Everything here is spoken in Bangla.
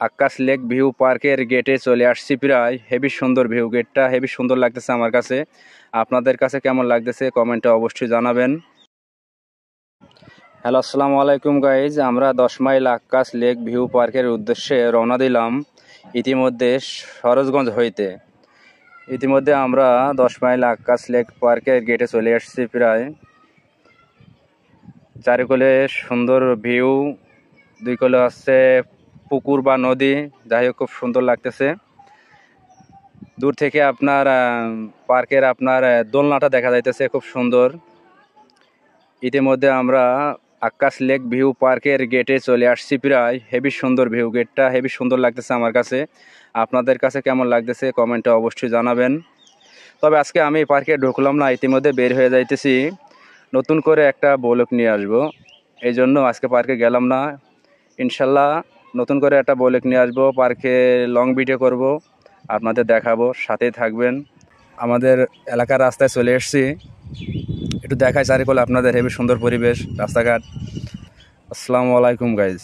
আকাশ লেক ভিউ পার্কের গেটে চলে আসছি প্রায়। হেভি সুন্দর ভিউ, গেটটা হেভি সুন্দর লাগতেছে আমার কাছে। আপনাদের কাছে কেমন লাগতেছে কমেন্টে অবশ্যই জানাবেন। হ্যালো, আসসালামু আলাইকুম গাইজ। আমরা 10 মাইল আকাশ লেক ভিউ পার্কের উদ্দেশ্যে রওনা দিলাম ইতিমধ্যে সরোজগঞ্জ হইতে। ইতিমধ্যে আমরা 10 মাইল আকাশ লেক পার্কের গেটে চলে আসছি প্রায়। চারিকোলে সুন্দর ভিউ, দুই কোলে হচ্ছে পুকুর বা নদী, যাই হোক খুব সুন্দর লাগতেছে। দূর থেকে আপনার পার্কের আপনার দোলনাটা দেখা যাইতেছে, খুব সুন্দর। ইতিমধ্যে আমরা আকাশ লেক ভিউ পার্কের গেটে চলে আসছি প্রায়। হেভি সুন্দর ভিউ, গেটটা হেভি সুন্দর লাগতেছে আমার কাছে। আপনাদের কাছে কেমন লাগতেছে কমেন্টে অবশ্যই জানাবেন। তবে আজকে আমি পার্কে ঢুকলাম না, ইতিমধ্যে বের হয়ে যাইতেছি। নতুন করে একটা ব্লগ নিয়ে আসবো, এই জন্য আজকে পার্কে গেলাম না। ইনশাল্লাহ নতুন করে একটা ব্লগ নিয়ে আসবো, পার্কে লং ভিডিও করব, আপনাদের দেখাবো, সাথেই থাকবেন। আমাদের এলাকার রাস্তায় চলে এসেছি, একটু দেখাই চারিকোল আপনাদের। হেবি সুন্দর পরিবেশ, রাস্তাঘাট। আসসালামু আলাইকুম গাইজ।